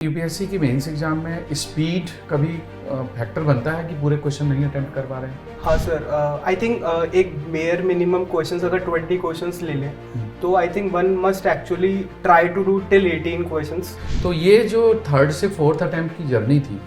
UPSC की mains exam में speed कभी फैक्टर बनता है कि पूरे क्वेश्चन नहीं अटेम्प्ट कर पा रहे हैं? हाँ सर, आई थिंक एक बेयर मिनिमम क्वेश्चंस अगर 20 क्वेश्चंस ले लें तो I think one must actually try to do till 18 questions. तो ये जो थर्ड से फोर्थ अटेम्प्ट की जर्नी थी,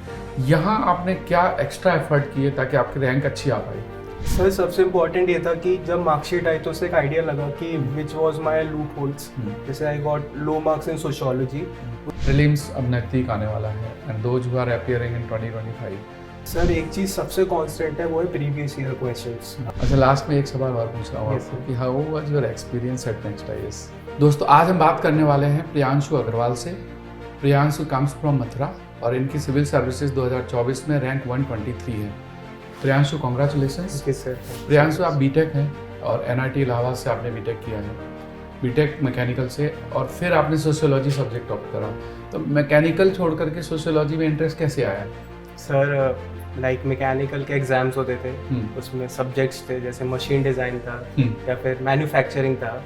यहाँ आपने क्या एक्स्ट्रा एफर्ट किए ताकि आपकी रैंक अच्छी आ पाई? सर सबसे इम्पोर्टेंट ये था कि जब मार्कशीट आई तो उससे एक आइडिया लगा कि which was my loopholes. जैसे I got low marks in sociology. Prelims अब नजदीक आने वाला है and those who are appearing in 2025। Sir एक चीज़ सबसे कांस्टेंट है, वो है प्रीवियस ईयर क्वेश्चंस। अच्छा, लास्ट में एक सवाल और पूछ रहा हूँ Yes, आपको कि how was your experience eight next IAS? दोस्तों, आज हम बात करने वाले हैं प्रियांशु अग्रवाल से। प्रियांशु कम्स फ्रॉम मथुरा और इनकी सिविल सर्विसेज 2024 में रैंक 123 है। प्रियांशु, कॉन्ग्रेचुलेशंस। सर प्रियांशु, आप बीटेक हैं और एनआईटी इलाहाबाद से आपने बीटेक किया है, बीटेक मैकेनिकल से, और फिर आपने सोशियोलॉजी सब्जेक्ट ऑप्ट करा। तो मैकेनिकल छोड़ करके सोशियोलॉजी में इंटरेस्ट कैसे आया? सर लाइक मैकेनिकल के एग्जाम्स होते थे, उसमें सब्जेक्ट्स थे जैसे मशीन डिज़ाइन था या फिर मैन्युफैक्चरिंग था।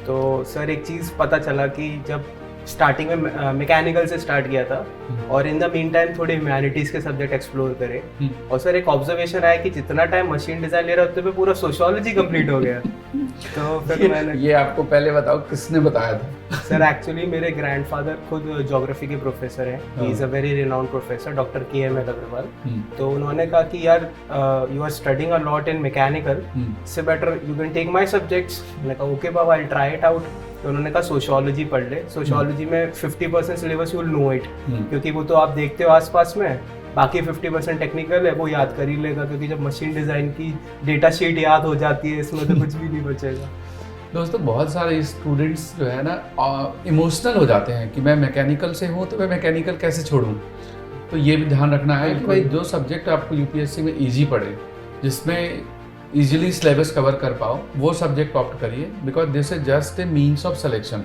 तो सर एक चीज़ पता चला कि जब स्टार्टिंग में मैकेनिकल से स्टार्ट किया था और इन द मीन टाइम थोड़े ह्यूमैनिटीज़ के सब्जेक्ट एक्सप्लोर करे, और सर एक ऑब्जर्वेशन आया कि जितना टाइम मशीन डिज़ाइन ले रहा उतने पे पूरा सोशियोलॉजी कंप्लीट हो गया। तो फिर मैंने ये आपको पहले बताओ, किसने बताया था? सर एक्चुअली मेरे ग्रैंडफादर खुद ज्योग्राफी के प्रोफेसर हैं। He is a very renowned professor, doctor KML Agarwal. तो उन्होंने कहा कि यार you are studying a lot in mechanical, so better you can take my subjects. मैंने कहा ओके बाबा, आई ट्राई इट आउट। तो उन्होंने कहा सोशियोलॉजी पढ़ ले, सोशियोलॉजी में 50% syllabus you will know it, क्योंकि वो तो आप देखते हो आसपास में, बाकी 50% टेक्निकल है, वो याद कर ही लेगा, क्योंकि जब मशीन डिज़ाइन की डेटा शीट याद हो जाती है इसमें तो कुछ भी नहीं बचेगा। दोस्तों, बहुत सारे स्टूडेंट्स जो है ना इमोशनल हो जाते हैं कि मैं मैकेनिकल से हूँ तो मैं मैकेनिकल कैसे छोड़ूँ। तो ये भी ध्यान रखना है कि भाई जो सब्जेक्ट आपको यूपीएससी में इजी पड़े, जिसमें इजीली सिलेबस कवर कर पाओ, वो सब्जेक्ट ऑप्ट करिए, because this is just a means of selection.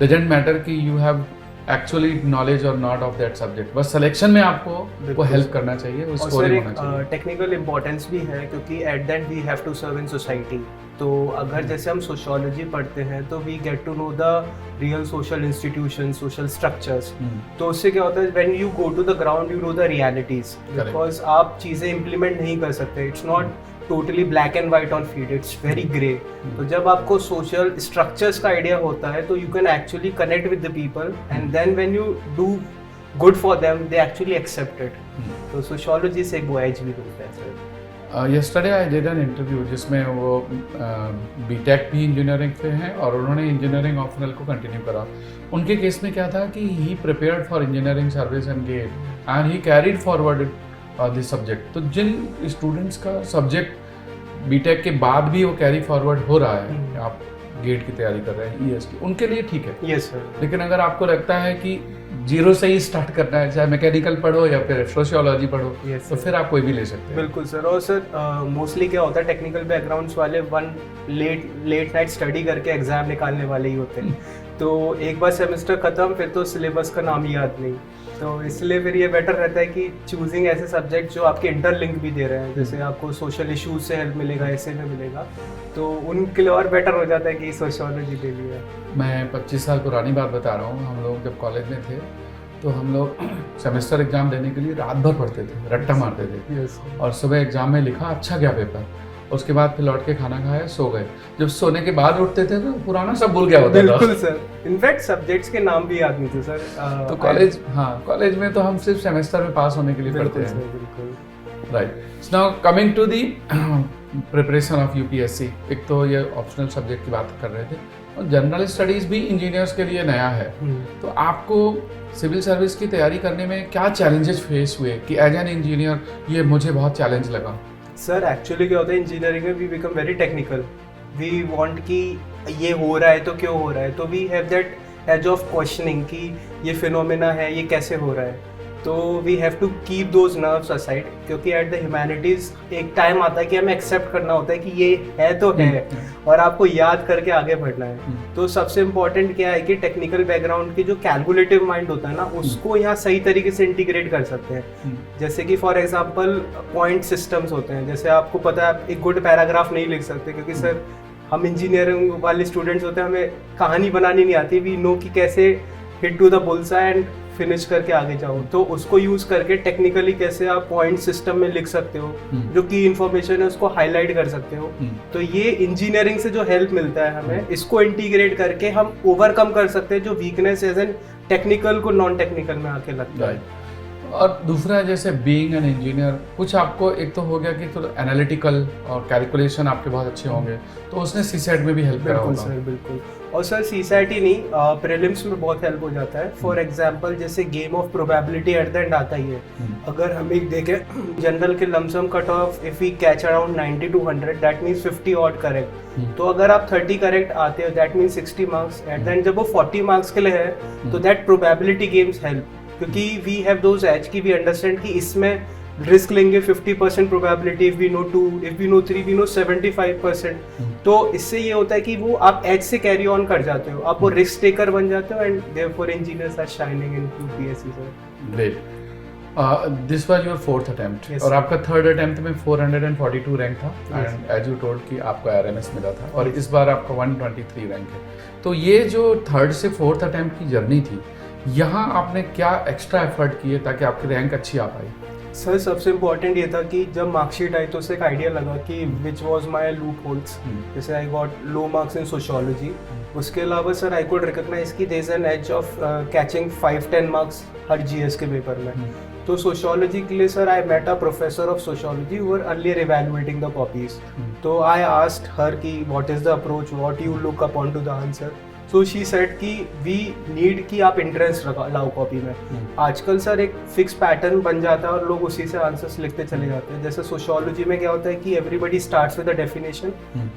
Doesn't matter कि यू हैव एक्चुअली नॉलेज और नॉट ऑफ दैट सब्जेक्ट, बस सिलेक्शन में आपको वो हेल्प करना चाहिए, वो स्कोरिंग होना चाहिए। टेक्निकल इंपॉर्टेंस भी है, क्योंकि at that we have to serve in society. तो अगर जैसे हम सोशियोलॉजी पढ़ते हैं तो we get to know the real social institution, social structures. तो उससे क्या होता है, when you go to the ground you know the realities, because आप चीज़ें इम्प्लीमेंट नहीं कर सकते। It's not totally black and white on feed, it's very grey. तो जब आपको सोशल स्ट्रक्चर्स का आइडिया होता है तो you can actually connect with the people, and then when you do good for them they actually accept it. तो sociology से एक वो एज भी मिलता है sir. yesterday I did an interview जिसमें वो बीटेक भी इंजीनियरिंग से हैं और उन्होंने इंजीनियरिंग ऑप्शनल को कंटिन्यू करा। उनके केस में क्या था कि he prepared for engineering service and gate and he carried forward this subject. तो जिन स्टूडेंट्स का सब्जेक्ट बीटेक के बाद भी वो कैरी फॉरवर्ड हो रहा है, आप गेट की तैयारी कर रहे हैं ES की, उनके लिए ठीक है। Yes sir. लेकिन अगर आपको लगता है कि जीरो से ही स्टार्ट करना है, चाहे मैकेनिकल पढ़ो या फिर सोशियोलॉजी पढ़ो, तो फिर आप कोई भी ले सकते हैं। बिल्कुल सर। और सर मोस्टली क्या होता है, टेक्निकल बैकग्राउंड्स वाले लेट नाइट स्टडी करके एग्जाम निकालने वाले ही होते हैं। तो एक बार सेमेस्टर खत्म, फिर तो सिलेबस का नाम याद नहीं। तो इसलिए फिर ये बेटर रहता है कि चूजिंग ऐसे सब्जेक्ट जो आपके इंटरलिंक भी दे रहे हैं, जैसे आपको सोशल इश्यूज से हेल्प मिलेगा, ऐसे में मिलेगा, तो उनके लिए और बेटर हो जाता है कि सोशियोलॉजी ले लिया। मैं 25 साल पुरानी बात बता रहा हूँ। हम लोग जब कॉलेज में थे तो हम लोग सेमेस्टर एग्जाम देने के लिए रात भर पढ़ते थे, रट्टा मारते थे, और सुबह एग्जाम में लिखा अच्छा गया पेपर, उसके बाद फिर लौट के खाना खाया, सो गए। जब सोने के बाद उठते थे तो पुराना सब भूल गया होता था। बिल्कुल सर। इनफैक्ट सब्जेक्ट्स के नाम भी याद नहीं थे सर। तो कॉलेज में तो हम सिर्फ सेमेस्टर में पास होने के लिए पढ़ते हैं। बिल्कुल। Right. Now coming to the preparation of UPSC, एक तो ये ऑप्शनल सब्जेक्ट की बात कर रहे थे, और जनरल स्टडीज भी इंजीनियर्स के लिए नया है। तो आपको सिविल सर्विस की तैयारी करने में क्या चैलेंजेस फेस हुए कि एज एन इंजीनियर ये मुझे बहुत चैलेंज लगा? सर एक्चुअली क्या होता है, इंजीनियरिंग में we become very technical. We want कि ये हो रहा है तो क्यों हो रहा है, तो we have that edge of questioning कि ये फिनोमेना है, ये कैसे हो रहा है। तो we have to keep those nerves aside, क्योंकि एट द ह्यूमैनिटीज़ एक टाइम आता है कि हमें एक्सेप्ट करना होता है कि ये है तो है, और आपको याद करके आगे बढ़ना है। तो सबसे इम्पोर्टेंट क्या है कि टेक्निकल बैकग्राउंड की जो कैलकुलेटिव माइंड होता है ना, उसको यहाँ सही तरीके से इंटीग्रेट कर सकते हैं। जैसे कि फॉर एग्जाम्पल पॉइंट सिस्टम्स होते हैं, जैसे आपको पता है आप एक गुड पैराग्राफ नहीं लिख सकते, क्योंकि सर हम इंजीनियरिंग वाले स्टूडेंट्स होते हैं, हमें कहानी बनानी नहीं आती। वी नो कि कैसे hit to the bullseye and finish करके आगे जाओ, तो उसको यूज करके टेक्निकली कैसे आप पॉइंट सिस्टम में लिख सकते हो, जो की इंफॉर्मेशन है उसको हाईलाइट कर सकते हो। तो ये इंजीनियरिंग से जो हेल्प मिलता है हमें, इसको इंटीग्रेट करके हम ओवरकम कर सकते हैं जो वीकनेस एज एन टेक्निकल को नॉन टेक्निकल में आके लगता है। और दूसरा जैसे बीइंग एन इंजीनियर, कुछ आपको एक तो हो गया कि तो एनालिटिकल और कैलकुलेशन आपके बहुत अच्छे होंगे, तो उसने सीसैट में भी हेल्प करा होगा। बिल्कुल सर, बिल्कुल। और सर सीसैट ही नहीं, प्रीलिम्स में बहुत हेल्प हो जाता है। फॉर एग्जांपल जैसे game of probability at the end आता ही है। अगर हम एक देखें जनरल के lump sum cut off, if we catch around 90 to 100, that means 50 odd correct. तो अगर आप 30 करेक्ट आते हो, that means 60 marks. At the end जब वो 40 मार्क्स के लिए है, तो दैट प्रोबेबिलिटी गेम्स हेल्प, क्योंकि वी हैव दोज एज की वी अंडरस्टैंड कि इसमें रिस्क लेंगे 50% probability, if we know 2, if we know 3, we know 75%। तो इससे ये होता है कि वो आप एज से कैरी ऑन कर जाते हो, आप वो रिस्क टेकर बन जाते हो, and therefore engineers are shining in UPSC sir. Great. This was your fourth attempt, और आपका थर्ड अटेम्प्ट में 442 रैंक था, एंड एज यू टोल्ड कि आपको आरएमएस मिला था, और इस बार आपका 123 रैंक है। तो ये जो थर्ड से फोर्थ अटेम्प्ट की जर्नी थी, यहाँ आपने क्या एक्स्ट्रा एफर्ट किए ताकि आपकी रैंक अच्छी आ पाई? सर सबसे इम्पोर्टेंट ये था कि जब मार्कशीट आई तो उससे एक आइडिया लगा कि which was my loopholes. जैसे I got low marks in sociology, उसके अलावा सर आई कुड रिकॉग्नाइज कि there is an edge of catching 5-10 marks हर जीएस के पेपर में। तो सोशियोलॉजी के लिए sir I met a professor of sociology who were earlier evaluating the copies. तो आई आस्क्ड हर कि what is the approach, what you look upon to the answer. So she said कि we need कि आप interest लाओ copy में। आजकल sir एक fix pattern बन जाता है और लोग उसी से आंसर्स लिखते चले जाते हैं। जैसे सोशियोलॉजी में क्या होता है कि everybody starts with the definition,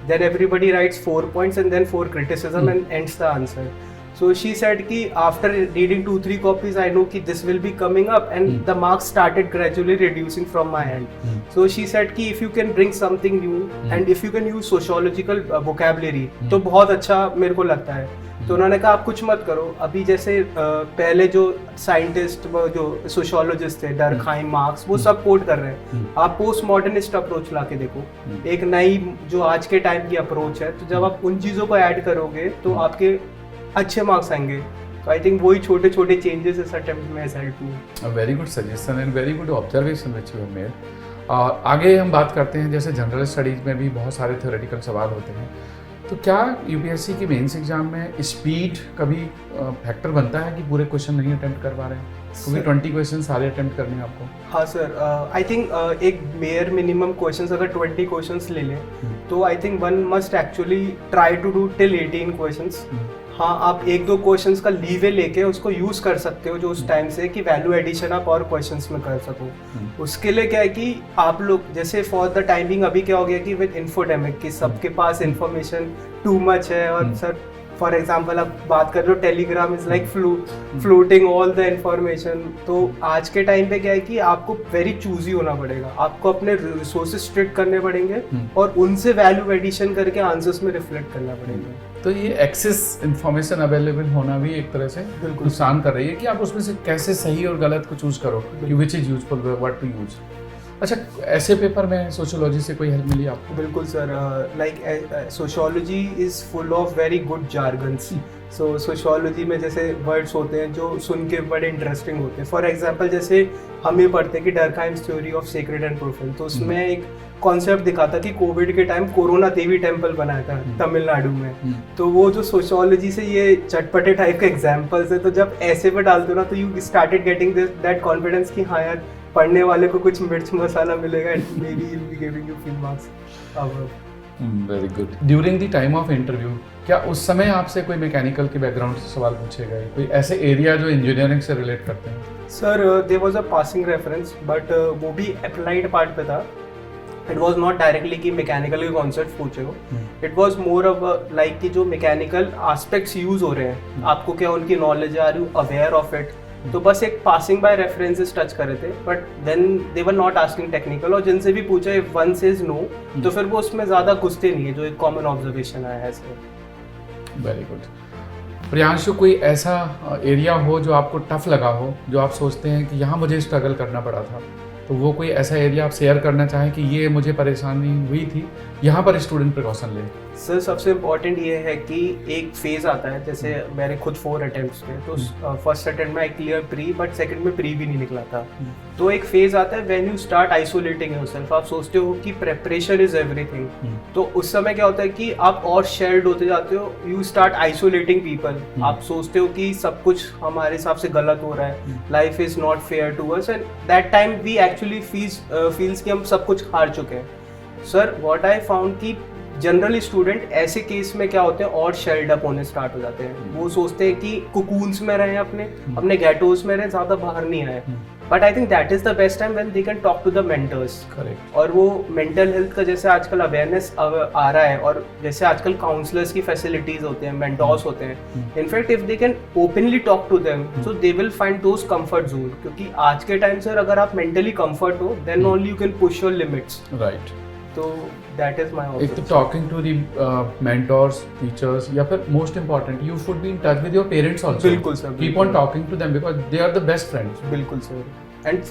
then everybody writes 4 points and then 4 criticism and ends the answer. So she said कि after reading 2-3 copies, I know कि this will be coming up, and the marks started gradually reducing from my end. So she said कि if you can bring something new and if you can use sociological vocabulary, तो बहुत अच्छा मेरे को लगता है। तो उन्होंने कहा आप कुछ मत करो, अभी जैसे पहले जो साइंटिस्ट जो सोशियोलॉजिस्ट थे, डर्कहाइम, मार्क्स, वो सब कोट कर रहे हैं, आप पोस्ट मॉडर्निस्ट अप्रोच ला के देखो, एक नई जो आज के टाइम की अप्रोच है। तो जब आप उन चीज़ों को ऐड करोगे तो आपके अच्छे मार्क्स आएंगे। तो आई थिंक वही छोटे छोटे चेंजेस इस अटेम्प्ट में help me. Very good suggestion and very good observation which you have made. आगे हम बात करते हैं, जैसे जनरल स्टडीज़ में भी बहुत सारे थ्योरेटिकल सवाल होते हैं, तो क्या यूपीएससी की मेंस एग्जाम में स्पीड कभी फैक्टर बनता है कि पूरे क्वेश्चन नहीं अटेम्प्ट कर पा रहे हैं, क्योंकि 20 क्वेश्चन सारे अटेम्प्ट करने हैं आपको? हाँ सर, आई थिंक एक बेयर मिनिमम क्वेश्चंस अगर 20 क्वेश्चंस ले लें तो I think one must actually try to do till 18 questions. हाँ, आप 1-2 क्वेश्चंस का लीवे लेके उसको यूज कर सकते हो जो उस टाइम से, कि वैल्यू एडिशन आप और क्वेश्चंस में कर सको। उसके लिए क्या है कि आप लोग जैसे फॉर द टाइमिंग अभी क्या हो गया कि विद इन्फोडेमिक कि सबके पास इंफॉर्मेशन टू मच है, और सर फॉर एग्जाम्पल आप बात कर रहे हो Telegram is like floating all the information. तो आज के टाइम पे क्या है कि आपको वेरी चूजी होना पड़ेगा, आपको अपने रिसोर्सेज स्ट्रिक्ट करने पड़ेंगे और उनसे वैल्यू एडिशन करके आंसर्स में रिफ्लेक्ट करना पड़ेगा। तो ये एक्सेस इंफॉर्मेशन अवेलेबल होना भी एक तरह से नुकसान कर रही है कि आप उसमें से कैसे सही और गलत को चूज करो कि which is useful, what to use. अच्छा, ऐसे पेपर में सोशियोलॉजी से कोई हेल्प मिली आपको? बिल्कुल sir, like sociology is full of very good jargons. So sociology में जैसे वर्ड्स होते हैं जो सुन के बड़े इंटरेस्टिंग होते हैं। फॉर एग्जांपल जैसे हम ये पढ़ते हैं कि Durkheim's theory of sacred and profane, तो उसमें एक कॉन्सेप्ट दिखाता कि कोविड के टाइम कोरोना देवी टेम्पल बनाया था तमिलनाडु में। तो वो जो सोशियोलॉजी से ये चटपटे टाइप के एग्जाम्पल्स है, तो जब ऐसे पे डालते हो ना तो you started getting that confidence कि हाँ यार, पढ़ने वाले को कुछ मिर्च मसाला मिलेगा, and may be will be giving you full marks. Very good. During the time of interview क्या उस समय आपसे कोई मैकेनिकल के बैकग्राउंड से सवाल पूछे गए, कोई ऐसे एरिया जो इंजीनियरिंग से रिलेट करते हैं? Sir there was a passing reference, but वो भी अप्लाइड पार्ट पे था। इट वॉज नॉट डायरेक्टली कि मैकेनिकल के कॉन्सेप्ट पूछे हो, it was more of like कि जो मैकेनिकल एस्पेक्ट्स यूज हो रहे हैं, आपको क्या उनकी नॉलेज है, are you aware of it. तो बस एक पासिंग बाय रेफरेंसेस टच कर रहे थे, but then they were not asking technical. और जिनसे भी पूछा इफ वन सेज नो, तो फिर वो उसमें ज़्यादा घुसते नहीं है, जो एक कॉमन ऑब्जर्वेशन आया है सर। Very good. प्रियांशु, कोई ऐसा एरिया हो जो आपको टफ लगा हो, जो आप सोचते हैं कि यहाँ मुझे स्ट्रगल करना पड़ा था, तो वो कोई ऐसा एरिया आप शेयर करना चाहें कि ये मुझे परेशानी हुई थी, यहाँ पर स्टूडेंट प्रिकॉशन ले? सर सबसे इम्पोर्टेंट ये है कि एक फेज आता है, जैसे मैंने खुद 4 अटेम्प्ट्स थे, तो फर्स्ट अटेम्प्ट में I clear pre, but second में प्री भी नहीं निकला था। तो एक फेज आता है when you start isolating yourself, आप सोचते हो कि प्रेपरेशन इज एवरीथिंग। तो उस समय क्या होता है कि आप और शेयर्ड होते जाते हो, यू स्टार्ट आइसोलेटिंग पीपल। आप सोचते हो कि सब कुछ हमारे हिसाब से गलत हो रहा है, life is not fair to us, and that time we actually feels कि हम सब कुछ हार चुके हैं। सर व्हाट आई फाउंड कि जनरली स्टूडेंट ऐसे केस में क्या होते हैं और शेल्ड अप होने स्टार्ट हो जाते हैं। वो सोचते हैं कि कुकून्स में रहें, अपने गेटोस में रहें, ज़्यादा बाहर नहीं आए। But I think that is the best time when they can talk to the mentors. Correct. और वो मेंटल हेल्थ का जैसे आजकल अवेयरनेस आ रहा है, और जैसे आजकल काउंसलर्स की फैसिलिटीज होते हैं, मेंटर्स होते हैं, in fact if they can openly talk to them, so they will find those comfort zone. क्योंकि आज के टाइम सर अगर आप मेंटली कंफर्ट हो, then only you can push your limits. Right. तो दैट इज माय एक तो talking to the mentors, teachers, या फिर most important you should be in touch with your parents also. बिल्कुल sir, keep on talking to them because they are the best friends. बिल्कुल sir. And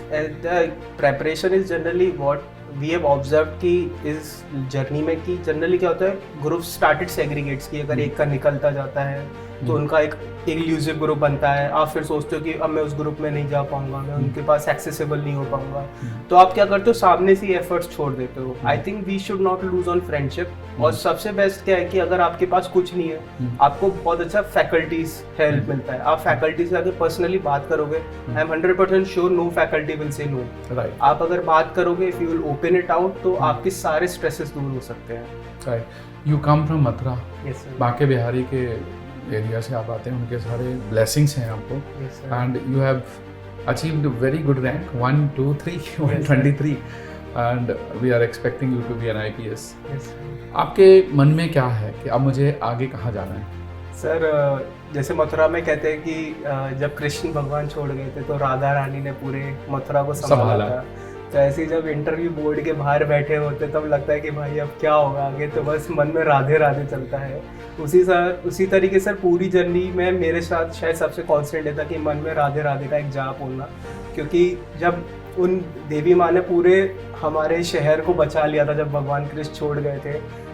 the preparation is generally what we have observe कि इस journey में कि generally क्या होता है, group started segregates की, अगर एक का निकलता जाता है तो उनका एक इंक्लूसिव ग्रुप बनता है। आप फिर सोचते हो कि अब मैं उस ग्रुप में नहीं जा पाऊंगा, मैं उनके पास एक्सेसिबल नहीं हो पाऊंगा, तो आप क्या करते हो, सामने से एफर्ट्स छोड़ देते हो। I think we should not lose on friendship. और सबसे बेस्ट क्या है कि अगर आपके पास कुछ नहीं है, आपको बहुत अच्छा फैकल्टीज हेल्प मिलता है। आप फैकल्टी से आके पर्सनली बात करोगे, I am 100% sure no faculty will say no. Right. आप अगर बात करोगे, if you will open it out, तो आपके सारे स्ट्रेसेस दूर हो सकते हैं। Right. You come from Mathura. Yes sir. Banke Bihari के एरिया से आप आते हैं, उनके सारे ब्लेसिंग्स हैं आपको, and you have achieved very good rank 1, 2, 3, 123, and we are expecting you to be an IPS। आपके मन में क्या है कि अब मुझे आगे कहाँ जाना है? सर जैसे मथुरा में कहते हैं कि जब कृष्ण भगवान छोड़ गए थे तो राधा रानी ने पूरे मथुरा को संभाला था। तो ऐसे ही जब इंटरव्यू बोर्ड के बाहर बैठे होते तब लगता है कि भाई अब क्या होगा आगे, तो बस मन में राधे राधे चलता है। उसी तरीके सर पूरी जर्नी में मेरे साथ शायद सबसे कॉन्स्टेंट है था कि मन में राधे राधे का एक जाप होना। क्योंकि जब उन देवी माँ ने पूरे हमारे शहर को बचा लिया था जब भगवान कृष्ण छोड़ गए थे,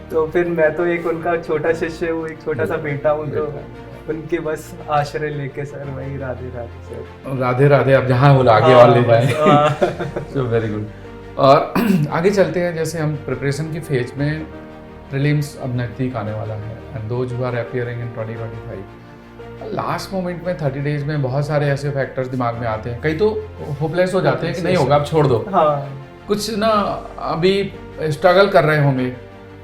तो फिर मैं तो एक उनका छोटा शिष्य हूँ, एक छोटा सा बेटा हूँ, तो उनके बस आश्रय लेके सर वही राधे राधे सर। राधे राधे, अब जहाँ वो आगे और ले जाए। So very good. और आगे चलते हैं, जैसे हम प्रिपरेशन की फेज में, प्रीलिम्स अब नज़दीक आने वाला है, and those who are appearing in 2025, last moment में 30 डेज में बहुत सारे ऐसे फैक्टर्स दिमाग में आते हैं, कई तो होपलेस हो जाते हैं कि नहीं होगा अब छोड़ दो। हाँ। कुछ ना अभी स्ट्रगल कर रहे होंगे,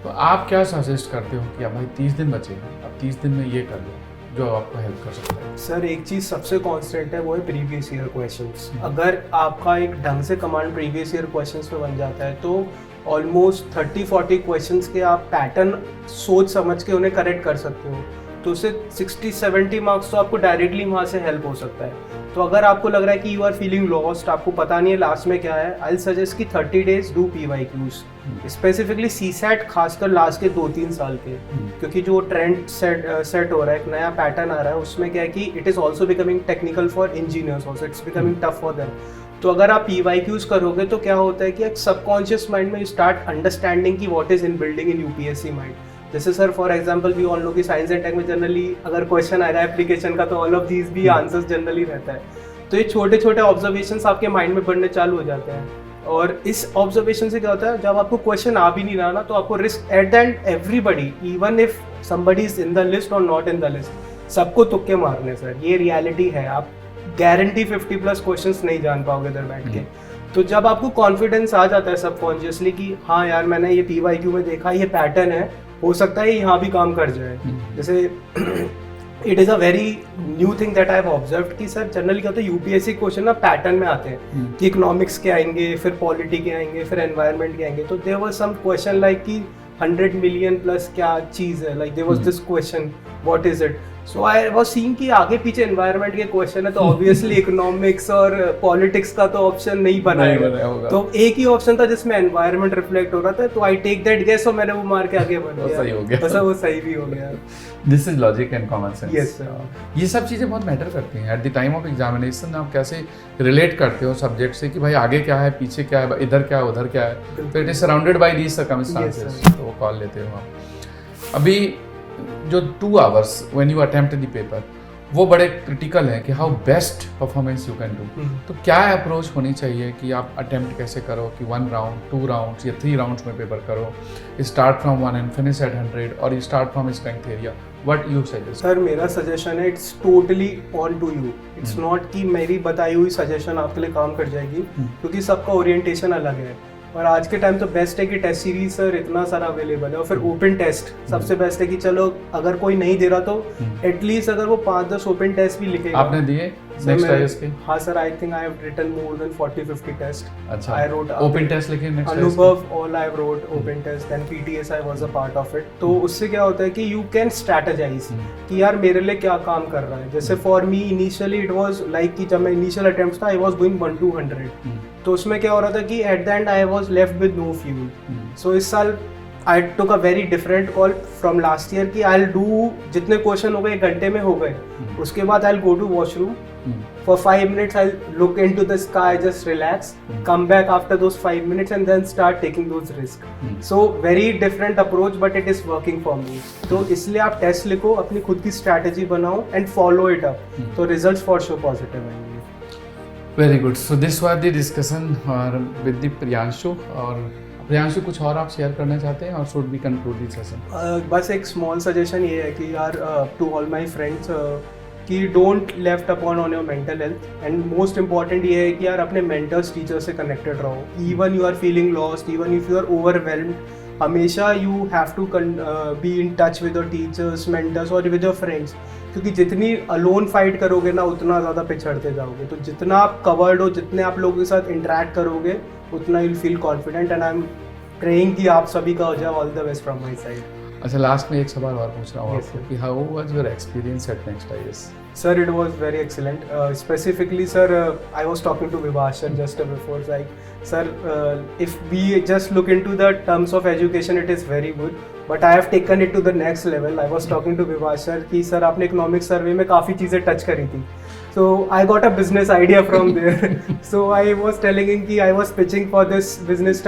तो आप क्या सजेस्ट करते हो कि अब भाई 30 दिन बचे हैं, अब 30 दिन में ये कर लो जो आपको हेल्प कर सकता है? सर एक चीज़ सबसे कांस्टेंट है, वो है प्रीवियस ईयर क्वेश्चंस। अगर आपका एक ढंग से कमांड प्रीवियस ईयर क्वेश्चंस पे बन जाता है, तो ऑलमोस्ट 30-40 क्वेश्चंस के आप पैटर्न सोच समझ के उन्हें करेक्ट कर सकते हो। तो उससे 60-70 मार्क्स तो आपको डायरेक्टली वहाँ से हेल्प हो सकता है। तो अगर आपको लग रहा है कि यू आर फीलिंग लॉस्ट, आपको पता नहीं है लास्ट में क्या है, आई सजेस्ट कि 30 days do PYQs, specifically CSAT, खासकर लास्ट के 2-3 साल के। क्योंकि जो ट्रेंड सेट हो रहा है, एक नया पैटर्न आ रहा है, उसमें क्या है कि it is also becoming technical for engineers also, it's becoming tough for them. तो अगर आप PYQs करोगे तो क्या होता है कि एक सबकॉन्शियस माइंड में यू स्टार्ट अंडरस्टैंडिंग की what is in building in UPSC mind. जैसे sir for example we all know कि साइंस एंड टेक में जनरली अगर क्वेश्चन आएगा एप्लीकेशन का, तो ऑल ऑफ दीज भी आंसर्स जनरली रहता है। तो ये छोटे छोटे ऑब्जर्वेशंस आपके माइंड में बढ़ने चालू हो जाते हैं, और इस ऑब्जर्वेशन से क्या होता है, जब आपको क्वेश्चन आ भी नहीं रहा ना, तो आपको risk at the and everybody, even if somebody is in the list और नॉट इन द लिस्ट, सबको तुक्के मारने सर, ये रियलिटी है। आप गारंटी 50+ क्वेश्चंस नहीं जान पाओगे इधर बैठ के। तो जब आपको कॉन्फिडेंस आ जाता है सबकॉन्शियसली कि हाँ यार मैंने ये PYQ में देखा, ये पैटर्न है, हो सकता है यहाँ भी काम कर जाए। जैसे it is a very new thing that I have observed कि सर जनरली क्या होता है, UPSC क्वेश्चन ना पैटर्न में आते हैं कि इकोनॉमिक्स के आएंगे, फिर पॉलिटी के आएंगे, फिर एनवायरनमेंट के आएंगे। तो there was some question like कि 100 मिलियन प्लस क्या चीज़ है, like there was this question, what is it. So I was seeing कि आगे पीछे एनवायरनमेंट के क्वेश्चन है, तो ऑब्वियसली इकोनॉमिक्स और पॉलिटिक्स का तो ऑप्शन नहीं बनाएगा। तो एक ही ऑप्शन था जिसमें एनवायरनमेंट रिफ्लेक्ट हो रहा था, तो आई टेक दैट गेस और मैंने वो मार के आगे बढ़ गया। सही हो गया, बस वो सही भी हो गया। This is logic and common sense. Yes sir. ये सब चीज़ें बहुत मैटर करती हैं at the time of examination. आप कैसे रिलेट करते हो सब्जेक्ट से कि भाई आगे क्या है, पीछे क्या है, इधर क्या है, उधर क्या है, तो it is surrounded by these circumstances, तो वो कॉल लेते हो आप। अभी जो 2 hours when you attempt the paper वो बड़े क्रिटिकल हैं कि how best performance you can do. तो क्या अप्रोच होनी चाहिए कि आप अटेम्प्ट कैसे करो कि 1 राउंड 2 राउंड्स या 3 राउंड्स में पेपर करो, start from 1 and finish at 100 और start from strength area, what you suggest? Sir मेरा सजेशन है it's totally on to you, it's not कि मेरी बताई हुई सजेशन आपके लिए काम कर जाएगी, क्योंकि सबका ओरिएंटेशन अलग है। और आज के टाइम तो बेस्ट है कि टेस्ट सीरीज सर इतना सारा अवेलेबल है, और फिर ओपन टेस्ट सबसे बेस्ट है कि चलो अगर कोई नहीं दे रहा तो एटलीस्ट अगर वो 5-10 ओपन टेस्ट भी लिखेगा। आपने दिए नेक्स्ट आईएएस के? हाँ sir, I think I have written more than 40-50 test. अच्छा, आई रोट ओपन टेस्ट लिखे next Anubhav, all I wrote open test, then PTS I was a part of it. तो उससे क्या होता है कि यू कैन स्ट्रैटेजाइज कि यार मेरे लिए क्या काम कर रहा है। जैसे for me initially it was like कि जब मैं इनिशियल अटेम्प्ट्स था आई वाज गोइंग 1 to 100, तो उसमें क्या हो रहा था कि at the end I was left with no fuel. So इस साल I took a very different call from last year कि आई विल डू जितने क्वेश्चन हो गए 1 घंटे में हो गए, उसके बाद I will go to washroom for 5 minutes, I'll look into the sky, just relax, come back after those 5 minutes and then start taking those risks. So very different approach, but it is working for me. तो इसलिए आप test लिखो, अपनी खुद की strategy बनाओ and follow it up. तो results for sure positive आएंगे. Very good. So this was the discussion with the Priyanshu. और प्रियांशु कुछ और आप शेयर करना चाहते हैं और should be conclude this session? बस एक स्मॉल सजेशन ये है कि यार टू ऑल माय फ्रेंड्स कि don't left upon on your mental health, and most important ये है कि यार अपने मेंटर्स टीचर से कनेक्टेड रहो। Even you are feeling lost, even if you are overwhelmed, हमेशा you have to be in touch with your teachers, mentors और with your friends, क्योंकि जितनी अलोन फाइट करोगे ना उतना ज़्यादा पिछड़ते जाओगे। तो जितना आप कवर्ड हो, जितने आप लोगों के साथ इंटरेक्ट करोगे उतना you feel confident, and I am praying कि आप सभी का हो जाए। All the best from my side. अच्छा, लास्ट में एक सवाल और पूछ रहा हूँ आपको कि how was your experience eight next IAS? Sir, it was very excellent. Specifically, sir, I was talking to Vibhashar just before. Like, sir, if we just look into the terms of education, it is very good. But I have taken it to the next level. I was talking to Vibhashar कि sir आपने economic survey में काफ़ी चीज़ें touch करी थी. So I got a business idea from there. So I was telling him कि I was pitching for this business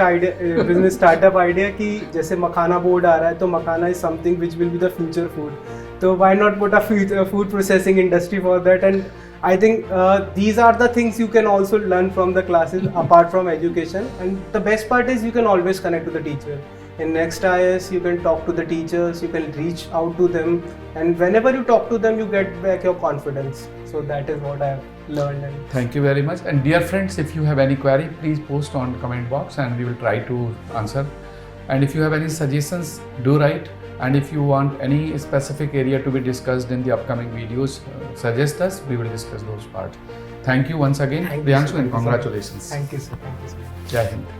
startup idea कि जैसे मखाना board आ रहा है तो मखाना is something which will be the future food. So why not put a food processing industry for that? And I think these are the things you can also learn from the classes apart from education. And the best part is you can always connect to the teacher. In next IIS, you can talk to the teachers, you can reach out to them, and whenever you talk to them, you get back your confidence. So that is what I have learned. And thank you very much. And dear friends, if you have any query, please post on comment box and we will try to answer. And if you have any suggestions, do write. And if you want any specific area to be discussed in the upcoming videos, suggest us, we will discuss those parts. Thank you once again, Priyanshu, and congratulations. Thank you, sir. Thank you, sir. Jai Hind.